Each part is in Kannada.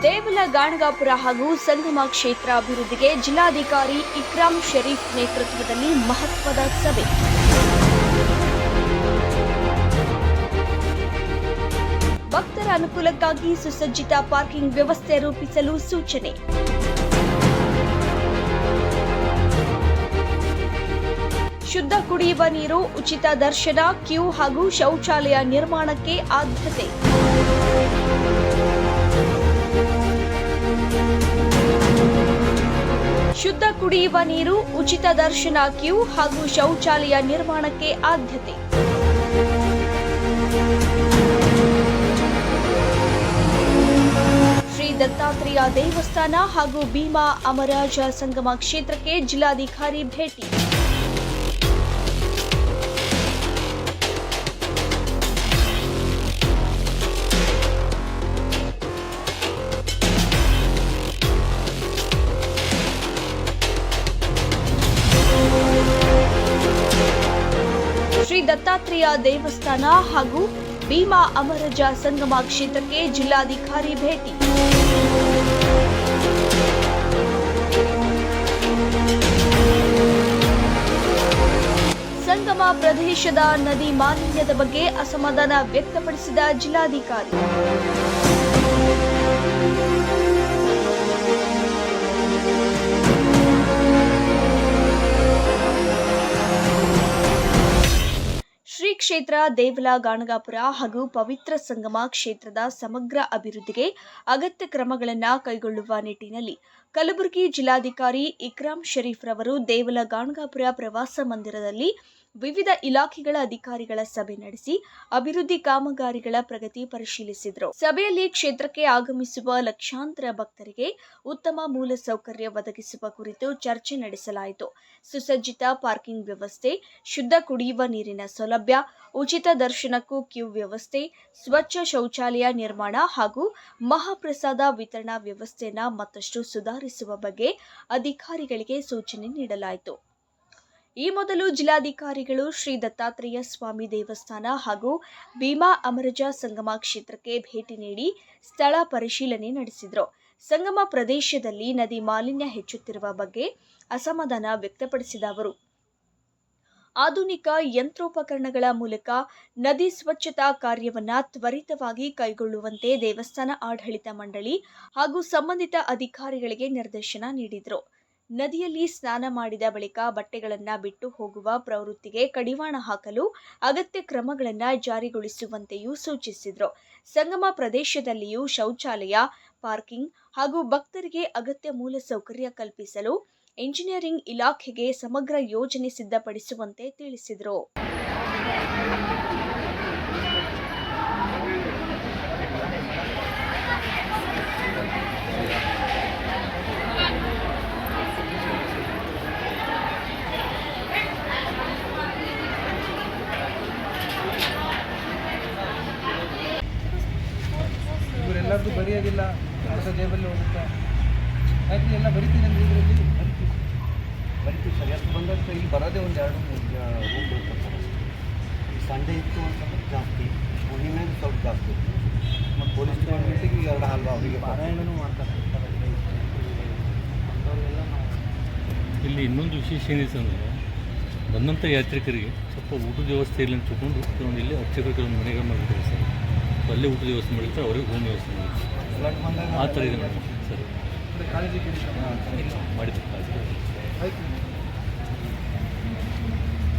ದೇವಲ ಗಾಣಗಾಪುರ ಹಾಗೂ ಸಂಗಮ ಕ್ಷೇತ್ರ ಅಭಿವೃದ್ಧಿಗೆ ಜಿಲ್ಲಾಧಿಕಾರಿ ಇಕ್ರಾಮ್ ಶರೀಫ್ ನೇತೃತ್ವದಲ್ಲಿ ಮಹತ್ವದ ಸಭೆ. ಭಕ್ತರ ಅನುಕೂಲಕ್ಕಾಗಿ ಸುಸಜ್ಜಿತ ಪಾರ್ಕಿಂಗ್ ವ್ಯವಸ್ಥೆ ರೂಪಿಸಲು ಸೂಚನೆ. ಶುದ್ಧ ಕುಡಿಯುವ ನೀರು, ಉಚಿತ ದರ್ಶನ, ಕ್ಯೂ ಹಾಗೂ ಶೌಚಾಲಯ ನಿರ್ಮಾಣಕ್ಕೆ ಆದ್ಯತೆ. ಶುದ್ಧ ಕುಡಿಯುವ ನೀರು, ಉಚಿತ ದರ್ಶನ, ಕ್ಯೂ ಹಾಗೂ ಶೌಚಾಲಯ ನಿರ್ಮಾಣಕ್ಕೆ ಆದ್ಯತೆ. ಶ್ರೀ ದತ್ತಾತ್ರೇಯ ದೇವಸ್ಥಾನ ಹಾಗೂ ಭೀಮಾ ಅಮರಜ ಸಂಗಮ ಕ್ಷೇತ್ರಕ್ಕೆ ಜಿಲ್ಲಾಧಿಕಾರಿ ಭೇಟಿ. ಶ್ರೀ ದತ್ತಾತ್ರೇಯ ದೇವಸ್ಥಾನ ಹಾಗೂ ಭೀಮಾ ಅಮರಜ ಸಂಗಮ ಕ್ಷೇತ್ರಕ್ಕೆ ಜಿಲ್ಲಾಧಿಕಾರಿ ಭೇಟಿ. ಸಂಗಮ ಪ್ರದೇಶದ ನದಿ ಮಾಲಿನ್ಯದ ಬಗ್ಗೆ ಅಸಮಾಧಾನ ವ್ಯಕ್ತಪಡಿಸಿದ ಜಿಲ್ಲಾಧಿಕಾರಿ. ಶ್ರೀ ಕ್ಷೇತ್ರ ದೇವಲ ಗಾಣಗಾಪುರ ಹಾಗೂ ಪವಿತ್ರ ಸಂಗಮ ಕ್ಷೇತ್ರದ ಸಮಗ್ರ ಅಭಿವೃದ್ಧಿಗೆ ಅಗತ್ಯ ಕ್ರಮಗಳನ್ನು ಕೈಗೊಳ್ಳುವ ನಿಟ್ಟಿನಲ್ಲಿ ಕಲಬುರಗಿ ಜಿಲ್ಲಾಧಿಕಾರಿ ಇಕ್ರಾಮ್ ಶರೀಫ್ ರವರು ದೇವಲ ಗಾಣಗಾಪುರ ಪ್ರವಾಸ ಮಂದಿರದಲ್ಲಿ ವಿವಿಧ ಇಲಾಖೆಗಳ ಅಧಿಕಾರಿಗಳ ಸಭೆ ನಡೆಸಿ ಅಭಿವೃದ್ಧಿ ಕಾಮಗಾರಿಗಳ ಪ್ರಗತಿ ಪರಿಶೀಲಿಸಿದರು. ಸಭೆಯಲ್ಲಿ ಕ್ಷೇತ್ರಕ್ಕೆ ಆಗಮಿಸುವ ಲಕ್ಷಾಂತರ ಭಕ್ತರಿಗೆ ಉತ್ತಮ ಮೂಲ ಸೌಕರ್ಯ ಒದಗಿಸುವ ಕುರಿತು ಚರ್ಚೆ ನಡೆಸಲಾಯಿತು. ಸುಸಜ್ಜಿತ ಪಾರ್ಕಿಂಗ್ ವ್ಯವಸ್ಥೆ, ಶುದ್ಧ ಕುಡಿಯುವ ನೀರಿನ ಸೌಲಭ್ಯ, ಉಚಿತ ದರ್ಶನಕ್ಕೂ ಕ್ಯೂ ವ್ಯವಸ್ಥೆ, ಸ್ವಚ್ಛ ಶೌಚಾಲಯ ನಿರ್ಮಾಣ ಹಾಗೂ ಮಹಾಪ್ರಸಾದ ವಿತರಣಾ ವ್ಯವಸ್ಥೆಯನ್ನು ಮತ್ತಷ್ಟು ಸುಧಾರಿಸುವ ಬಗ್ಗೆ ಅಧಿಕಾರಿಗಳಿಗೆ ಸೂಚನೆ ನೀಡಲಾಯಿತು. ಈ ಮೊದಲು ಜಿಲ್ಲಾಧಿಕಾರಿಗಳು ಶ್ರೀ ದತ್ತಾತ್ರೇಯ ಸ್ವಾಮಿ ದೇವಸ್ಥಾನ ಹಾಗೂ ಭೀಮಾ ಅಮರಜ ಸಂಗಮ ಕ್ಷೇತ್ರಕ್ಕೆ ಭೇಟಿ ನೀಡಿ ಸ್ಥಳ ಪರಿಶೀಲನೆ ನಡೆಸಿದರು. ಸಂಗಮ ಪ್ರದೇಶದಲ್ಲಿ ನದಿ ಮಾಲಿನ್ಯ ಹೆಚ್ಚುತ್ತಿರುವ ಬಗ್ಗೆ ಅಸಮಾಧಾನ ವ್ಯಕ್ತಪಡಿಸಿದ ಅವರು, ಆಧುನಿಕ ಯಂತ್ರೋಪಕರಣಗಳ ಮೂಲಕ ನದಿ ಸ್ವಚ್ಛತಾ ಕಾರ್ಯವನ್ನು ತ್ವರಿತವಾಗಿ ಕೈಗೊಳ್ಳುವಂತೆ ದೇವಸ್ಥಾನ ಆಡಳಿತ ಮಂಡಳಿ ಹಾಗೂ ಸಂಬಂಧಿತ ಅಧಿಕಾರಿಗಳಿಗೆ ನಿರ್ದೇಶನ ನೀಡಿದರು. ನದಿಯಲ್ಲಿ ಸ್ನಾನ ಮಾಡಿದ ಬಳಿಕ ಬಟ್ಟೆಗಳನ್ನು ಬಿಟ್ಟು ಹೋಗುವ ಪ್ರವೃತ್ತಿಗೆ ಕಡಿವಾಣ ಹಾಕಲು ಅಗತ್ಯ ಕ್ರಮಗಳನ್ನು ಜಾರಿಗೊಳಿಸುವಂತೆಯೂ ಸೂಚಿಸಿದರು. ಸಂಗಮ ಪ್ರದೇಶದಲ್ಲಿಯೂ ಶೌಚಾಲಯ, ಪಾರ್ಕಿಂಗ್ ಹಾಗೂ ಭಕ್ತರಿಗೆ ಅಗತ್ಯ ಮೂಲಸೌಕರ್ಯ ಕಲ್ಪಿಸಲು ಇಂಜಿನಿಯರಿಂಗ್ ಇಲಾಖೆಗೆ ಸಮಗ್ರ ಯೋಜನೆ ಸಿದ್ಧಪಡಿಸುವಂತೆ ತಿಳಿಸಿದರು. ಇವರೆಲ್ಲರದ್ದು ಬರೆಯೋದಿಲ್ಲ, ಹೊಸ ಜೇಬಲ್ಲಿ ಹೋಗುತ್ತೆ. ಯಾಕೆ ಎಲ್ಲ ಬರಿತೀನಿ ಅಂದರೆ ಇದರಲ್ಲಿ ಬರಿತೀವಿ ಸರ್. ಎಷ್ಟು ಬಂದಷ್ಟು ಇಲ್ಲಿ ಬರೋದೇ ಒಂದು 2-3 ರೂಮ್ ಬೇಕು. ಈ ಸಂಡೇ ಇತ್ತು ಅಂತಂದ್ರೆ ಜಾಸ್ತಿ, ಹುಣ್ಣಿಮೆ ಸ್ವಲ್ಪ ಜಾಸ್ತಿ. ಮತ್ತು ಪೊಲೀಸ್ ಡಿಪಾರ್ಟ್ಮೆಂಟಿಗೆ 2 ಹಾಲು ಅವರಿಗೆ ಪಾರಾಯಣನೂ ಮಾಡ್ತಾರೆ. ಅಂಥವ್ರಿಗೆಲ್ಲ ನಾವು ಇಲ್ಲಿ ಇನ್ನೊಂದು ವಿಶೇಷ ಏನಿದೆ ಅಂದರೆ, ಬಂದಂಥ ಯಾತ್ರಿಕರಿಗೆ ಸ್ವಲ್ಪ ಊಟದ ವ್ಯವಸ್ಥೆ ಇಲ್ಲ ಅಂತ ತಿಳ್ಕೊಂಡು ಕೆಲವೊಂದು ಇಲ್ಲಿ ಅರ್ಚಕರು ಕೆಲವೊಂದು ಮನೆಗಳು ಮಾಡಿರ್ತಾರೆ ಸರ್. ಅಲ್ಲೇ ಊಟದ ವ್ಯವಸ್ಥೆ ಮಾಡಿರ್ತಾರೆ, ಅವ್ರಿಗೆ ಹೋಮ್ ವ್ಯವಸ್ಥೆ ಮಾಡಿರ್ತಾರೆ. ಫ್ಲಡ್ ಬಂದಾಗ ಆ ಥರ ಇದೆ ಮೇಡಮ್ ಸರ್. ಕಾಳಜಿ ಮಾಡಿದ್ರು ಆಯ್ತು.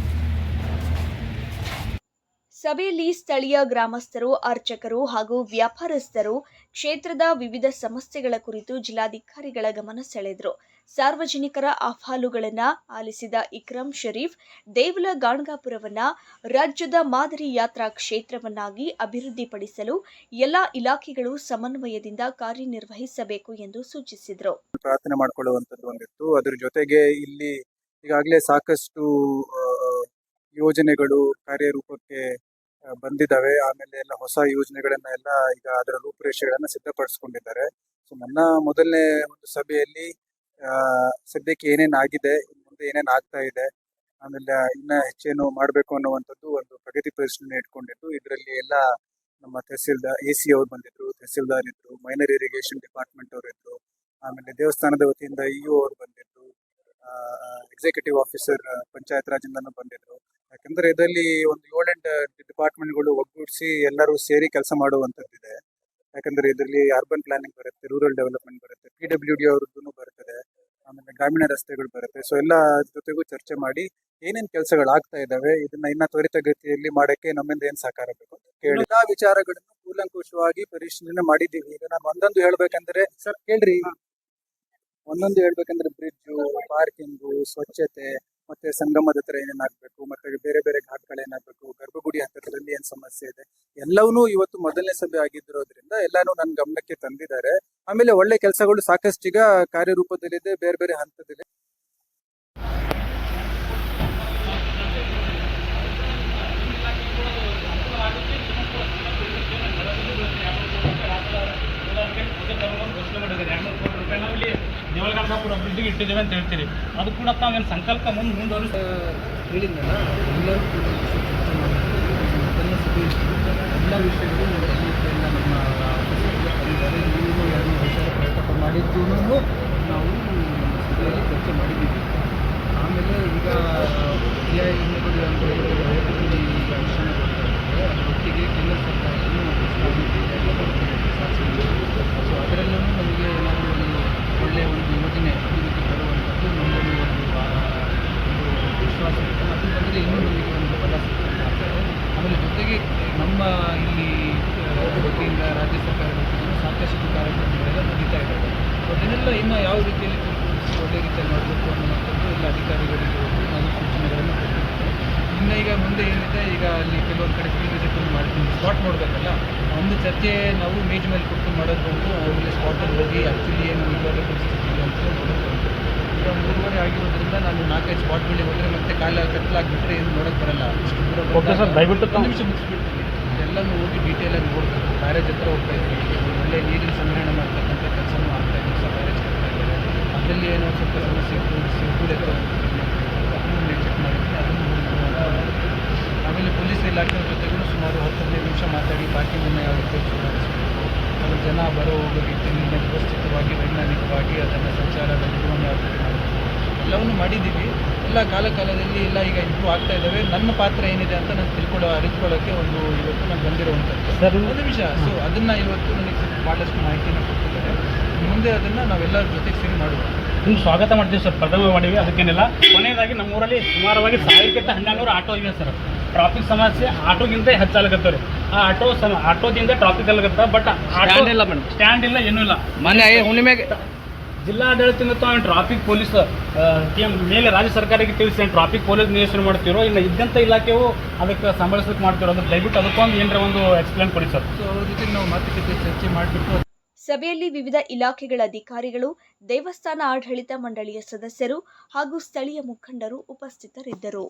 ಸಭೆಯಲ್ಲಿ ಸ್ಥಳೀಯ ಗ್ರಾಮಸ್ಥರು, ಅರ್ಚಕರು ಹಾಗೂ ವ್ಯಾಪಾರಸ್ಥರು ಕ್ಷೇತ್ರದ ವಿವಿಧ ಸಮಸ್ಯೆಗಳ ಕುರಿತು ಜಿಲ್ಲಾಧಿಕಾರಿಗಳ ಗಮನ ಸೆಳೆದರು. ಸಾರ್ವಜನಿಕರ ಅಹವಾಲುಗಳನ್ನು ಆಲಿಸಿದ ಇಕ್ರಾಮ್ ಶರೀಫ್ ದೇವಲ ಗಾಣಗಾಪುರವನ್ನ ರಾಜ್ಯದ ಮಾದರಿ ಯಾತ್ರಾ ಕ್ಷೇತ್ರವನ್ನಾಗಿ ಅಭಿವೃದ್ಧಿಪಡಿಸಲು ಎಲ್ಲ ಇಲಾಖೆಗಳು ಸಮನ್ವಯದಿಂದ ಕಾರ್ಯನಿರ್ವಹಿಸಬೇಕು ಎಂದು ಸೂಚಿಸಿದರು. ಪ್ರಾರ್ಥನೆ ಮಾಡಿಕೊಳ್ಳುವಂಥದ್ದು ಒಂದಿತ್ತು. ಅದರ ಜೊತೆಗೆ ಇಲ್ಲಿ ಈಗಾಗಲೇ ಸಾಕಷ್ಟು ಯೋಜನೆಗಳು ಕಾರ್ಯರೂಪಕ್ಕೆ ಬಂದಿದ್ದಾವೆ. ಆಮೇಲೆ ಎಲ್ಲ ಹೊಸ ಯೋಜನೆಗಳನ್ನ ಎಲ್ಲ ಈಗ ಅದರ ರೂಪುರೇಷೆಗಳನ್ನ ಸಿದ್ಧಪಡಿಸ್ಕೊಂಡಿದ್ದಾರೆ. ಸೊ ನನ್ನ ಮೊದಲನೇ ಒಂದು ಸಭೆಯಲ್ಲಿ ಸದ್ಯಕ್ಕೆ ಏನೇನಾಗಿದೆ, ಮುಂದೆ ಏನೇನು ಆಗ್ತಾ ಇದೆ, ಆಮೇಲೆ ಇನ್ನ ಹೆಚ್ಚೇನು ಮಾಡಬೇಕು ಅನ್ನುವಂಥದ್ದು ಒಂದು ಪ್ರಗತಿ ಪರಿಶೀಲನೆ ಇಟ್ಕೊಂಡಿದ್ದು. ಇದರಲ್ಲಿ ಎಲ್ಲ ನಮ್ಮ ತಹಸೀಲ್ದಾರ್ AC ಅವ್ರು ಬಂದಿದ್ರು, ತಹಸೀಲ್ದಾರ್ ಇದ್ರು, ಮೈನರ್ ಇರಿಗೇಷನ್ ಡಿಪಾರ್ಟ್ಮೆಂಟ್ ಅವರು ಇದ್ರು, ಆಮೇಲೆ ದೇವಸ್ಥಾನದ ವತಿಯಿಂದ EO ಅವ್ರು ಬಂದಿದ್ರು, ಎಕ್ಸಿಕ್ಯೂಟಿವ್ ಆಫೀಸರ್ ಪಂಚಾಯತ್ ರಾಜಿಂದನೂ ಬಂದಿದ್ರು. ಯಾಕಂದ್ರೆ ಇದರಲ್ಲಿ ಒಂದು 7-8 ಡಿಪಾರ್ಟ್ಮೆಂಟ್ಗಳು ಒಗ್ಗೂಡಿಸಿ ಎಲ್ಲರೂ ಸೇರಿ ಕೆಲಸ ಮಾಡುವಂಥದ್ದಿದೆ. ಯಾಕಂದ್ರೆ ಇದರಲ್ಲಿ ಅರ್ಬನ್ ಪ್ಲಾನಿಂಗ್ ಬರುತ್ತೆ, ರೂರಲ್ ಡೆವಲಪ್ಮೆಂಟ್ ಬರುತ್ತೆ, PWD ಅವ್ರದ್ದು ಬರ್ತದೆ, ಆಮೇಲೆ ಗ್ರಾಮೀಣ ರಸ್ತೆಗಳು ಬರುತ್ತೆ. ಸೊ ಎಲ್ಲ ಜೊತೆಗೂ ಚರ್ಚೆ ಮಾಡಿ ಏನೇನು ಕೆಲಸಗಳು ಆಗ್ತಾ ಇದಾವೆ, ಇದನ್ನ ಇನ್ನ ತ್ವರಿತಗತಿಯಲ್ಲಿ ಮಾಡಕ್ಕೆ ನಮ್ಮಿಂದ ಏನ್ ಸಹಕಾರ ಬೇಕು ಅಂತ ಕೇಳಿ ಎಲ್ಲಾ ವಿಚಾರಗಳನ್ನು ಕೂಲಂಕುಷವಾಗಿ ಪರಿಶೀಲನೆ ಮಾಡಿದ್ದೀವಿ. ಈಗ ನಾನು ಒಂದೊಂದು ಹೇಳ್ಬೇಕಂದ್ರೆ ಸರ್ ಕೇಳ್ರಿ, ಒಂದೊಂದು ಹೇಳ್ಬೇಕಂದ್ರೆ ಬ್ರಿಡ್ಜು, ಪಾರ್ಕಿಂಗು, ಸ್ವಚ್ಛತೆ, ಮತ್ತೆ ಸಂಗಮದ ಹತ್ರ ಏನೇನ್ ಆಗ್ಬೇಕು, ಮತ್ತೆ ಬೇರೆ ಬೇರೆ ಘಾಟ್ಗಳು ಏನಾಗ್ಬೇಕು, ಗರ್ಭಗುಡಿ ಹತ್ತಿರದಲ್ಲಿ ಏನ್ ಸಮಸ್ಯೆ ಇದೆ, ಎಲ್ಲವನ್ನೂ ಇವತ್ತು ಮೊದಲನೇ ಸಭೆ ಆಗಿದ್ದಿರೋದ್ರಿಂದ ಎಲ್ಲಾನು ನನ್ನ ಗಮನಕ್ಕೆ ತಂದಿದ್ದಾರೆ. ಆಮೇಲೆ ಒಳ್ಳೆ ಕೆಲಸಗಳು ಸಾಕಷ್ಟು ಈಗ ಕಾರ್ಯರೂಪದಲ್ಲಿದೆ, ಬೇರೆ ಬೇರೆ ಹಂತದಲ್ಲಿ. ದೇವಳಗಣಸಾಪುರ ಅಭಿವೃದ್ಧಿಗೆ ಇಟ್ಟಿದ್ದೇವೆ ಅಂತ ಹೇಳ್ತೀರಿ, ಅದು ಕೂಡ ತಾವೇನು ಸಂಕಲ್ಪ ಮುಂದುವರಿಸಿ ಹೇಳಿದ್ನಲ್ಲ, ಎಲ್ಲರೂ ಕೂಡ ಮೊದಲನೇ ಸಭೆ ಎಲ್ಲ ವಿಷಯಗಳು ಎಲ್ಲ ನಮ್ಮ ಆಫೀಸರ್ಗೆ ಬಂದಿದ್ದಾರೆ. ನೀವು ಎರಡು ವಿಚಾರ ಪ್ರಸ್ತಾಪ ಮಾಡಿದ್ದು ನಾವು ಸಭೆಯಲ್ಲಿ ಚರ್ಚೆ ಮಾಡಿದ್ದೀವಿ. ಆಮೇಲೆ ಈಗ PIMಗಳು ಅಂತ ಹೇಳಿ ಈಗ ವಿಷಯ ಕೊಡ್ತಾರೆ, ಅದರೊಟ್ಟಿಗೆ ಕೇಂದ್ರ ಸರ್ಕಾರವನ್ನು ಸೊ ಅದರಲ್ಲೂ ನಮಗೆ ಏನಾದರೂ ಒಂದು ಒಳ್ಳೆಯ ಒಂದು ಯೋಜನೆ ಅಭಿವೃದ್ಧಿ ಬರುವಂಥದ್ದು ನಮ್ಮಲ್ಲಿ ಒಂದು ವಿಶ್ವಾಸ ಇದೆ. ಅದು ಬಂದರೆ ಇನ್ನೂ ನಮಗೆ ಒಂದು ಬಲ ಸಿಗ್ತದೆ ಆಗ್ತದೆ. ಆಮೇಲೆ ಜೊತೆಗೆ ನಮ್ಮ ಇಲ್ಲಿ ವತಿಯಿಂದ ರಾಜ್ಯ ಸರ್ಕಾರದ ವತಿಯಿಂದ ಸಾಕಷ್ಟು ಕಾರ್ಯಕ್ರಮಗಳೆಲ್ಲ ನಡೀತಾ ಇದ್ದಾವೆ. ಸೊ ಅದನ್ನೆಲ್ಲ ಇನ್ನು ಯಾವ ರೀತಿಯಲ್ಲಿ ಒಳ್ಳೆ ರೀತಿಯಲ್ಲಿ ಮಾಡಬೇಕು ಅನ್ನುವಂಥದ್ದು ಎಲ್ಲ ಅಧಿಕಾರಿಗಳಿಗೆ ನಾನು ಸೂಚನೆಗಳನ್ನು ಕೊಟ್ಟಿದ್ದೇನೆ. ಇನ್ನು ಈಗ ಮುಂದೆ ಏನಿದೆ, ಈಗ ಅಲ್ಲಿ ಕೆಲವೊಂದು ಕಡೆ ಫೀಲ್ಡ್ ವಿಸಿಟ್ ಮಾಡ್ತೀನಿ, ಸ್ಪಾಟ್ ನೋಡಬೇಕಲ್ಲ, ಒಂದು ಚರ್ಚೆ ನಾವು ಮೇಜ್ ಮೇಲೆ ಕೂತ್ಕೊಂಡು ಮಾಡೋದು ಬಂದು ಆಮೇಲೆ ಸ್ಪಾಟಲ್ಲಿ ಹೋಗಿ ಆ್ಯಕ್ಚುಲಿ ಏನು ಇವಾಗ ಪರಿಸ್ಥಿತಿ ಇದೆ ಅಂತ ನೋಡೋದು ಬಂತು. ಈಗ 3:30 ಆಗಿರೋದ್ರಿಂದ ನಾನು 4-5 ಸ್ಪಾಟ್ಗಳಿಗೆ ಹೋದರೆ ಮತ್ತೆ ಕಾಲ ಕತ್ತಲಾಗಿಬಿಟ್ರೆ ಏನು ನೋಡೋಕ್ಕೆ ಬರಲ್ಲ. ಇಷ್ಟು ದೂರ ದಯವಿಟ್ಟು ಒಂದು ನಿಮಿಷ ಮುಗಿಸ್ಬಿಡ್ತೀನಿ. ಎಲ್ಲನೂ ಹೋಗಿ ಡೀಟೇಲಾಗಿ ನೋಡಬೇಕು. ಬ್ಯಾರೇಜ್ ಹತ್ರ ಹೋಗ್ತಾ ಇದ್ದೀವಿ, ಒಳ್ಳೆ ನೀರಿನ ಸಂಗ್ರಹಣೆ ಮಾಡ್ತಕ್ಕಂಥ ಕೆಲಸನೂ ಆಗ್ತಾ ಇದೆ. ಹೊಸ ಬ್ಯಾರೇಜ್ ಕಟ್ತಾ ಇದ್ದಾರೆ, ಅದರಲ್ಲಿ ಏನೋ ಸ್ವಲ್ಪ ಸಮಸ್ಯೆ ಕೂಡ ಅದನ್ನು ಚೆಕ್ ಮಾಡಿದ್ದೀನಿ. ಅದನ್ನು ಆಮೇಲೆ ಪೊಲೀಸ್ ಇಲಾಖೆ ಜೊತೆಗೂ ಸುಮಾರು 10-15 ನಿಮಿಷ ಮಾತಾಡಿ ಪಾರ್ಕಿಂಗನ್ನು ಯಾವ ರೀತಿ ಸುಧಾರಿಸಬೇಕು, ಅದರ ಜನ ಬರೋ ಹೋಗೋ ರೀತಿಯಲ್ಲಿ ವ್ಯವಸ್ಥಿತವಾಗಿ ವೈಜ್ಞಾನಿಕವಾಗಿ ಅದನ್ನು ಸಂಚಾರದ ನಿರ್ವಹಣೆ ಯಾವ ರೀತಿ ಮಾಡಬೇಕು ಎಲ್ಲವನ್ನು ಮಾಡಿದ್ದೀವಿ. ಎಲ್ಲ ಕಾಲದಲ್ಲಿ ಎಲ್ಲ ಈಗ ಇಂಪ್ರೂವ್ ಆಗ್ತಾ ಇದ್ದಾವೆ. ನನ್ನ ಪಾತ್ರ ಏನಿದೆ ಅಂತ ನಾನು ಅರಿತುಕೊಳ್ಳೋಕ್ಕೆ ಒಂದು ಇವತ್ತು ನಾನು ಬಂದಿರುವಂಥದ್ದು ಒಂದು ವಿಷಯ. ಸೊ ಅದನ್ನು ಇವತ್ತು ನನಗೆ ಭಾಳಷ್ಟು ಮಾಹಿತಿಯನ್ನು ಕೊಟ್ಟಿದ್ದಾರೆ. ಮುಂದೆ ಅದನ್ನು ನಾವೆಲ್ಲರ ಜೊತೆಗೆ ಸೇರಿ ಮಾಡುವ. ಇನ್ನು ಸ್ವಾಗತ ಮಾಡ್ತೀವಿ ಸರ್, ಪ್ರಥಮ ಮಾಡಿವಿ, ಅದಕ್ಕೇನಿಲ್ಲ. ಕೊನೆಯದಾಗಿ ನಮ್ಮೂರಲ್ಲಿ ಸುಮಾರವಾಗಿ 1000-1200 ಆಟೋ ಇವೆ ಸರ್. ಟ್ರಾಫಿಕ್ ಸಮಸ್ಯೆ ಆಟೋಗಿಂತ ಹೆಚ್ಚಾಗತ್ತೆ ರೀ. ಆ ಆಟೋದಿಂದ ಟ್ರಾಫಿಕ್ ಆಗತ್ತೆ, ಬಟ್ ಆಟೋ ಇಲ್ಲ ಮೇಡಮ್, ಸ್ಟ್ಯಾಂಡ್ ಇಲ್ಲ, ಏನೂ ಇಲ್ಲ. ಮೊನ್ನೆ ಹುಣ್ಣಿಮೆಗೆ ಜಿಲ್ಲಾಡಳಿತದಿಂದ ತಾವು ಟ್ರಾಫಿಕ್ ಪೊಲೀಸ್ ಮೇಲೆ ರಾಜ್ಯ ಸರ್ಕಾರಕ್ಕೆ ತಿಳಿಸಿ ಟ್ರಾಫಿಕ್ ಪೊಲೀಸ್ ನಿಯೋಜನೆ ಮಾಡ್ತಿರೋ, ಇನ್ನು ಇದ್ದಂಥ ಇಲಾಖೆಯು ಅದಕ್ಕೆ ಸಂಬಳಿಸೋಕೆ ಮಾಡ್ತಿರೋ, ಅದು ದಯವಿಟ್ಟು ಅದಕ್ಕೊಂದು ಏನರ ಒಂದು ಎಕ್ಸ್ಪ್ಲೇನ್ ಕೊಡಿ ಸರ್. ಸೊ ಅವ್ರ ಜೊತೆಗೆ ನಾವು ಮಾತುಕತೆ ಚರ್ಚೆ ಮಾಡಿಬಿಟ್ಟು ಸಭೆಯಲ್ಲಿ ವಿವಿಧ ಇಲಾಖೆಗಳ ಅಧಿಕಾರಿಗಳು, ದೇವಸ್ಥಾನ ಆಡಳಿತ ಮಂಡಳಿಯ ಸದಸ್ಯರು ಹಾಗೂ ಸ್ಥಳೀಯ ಮುಖಂಡರು ಉಪಸ್ಥಿತರಿದ್ದರು.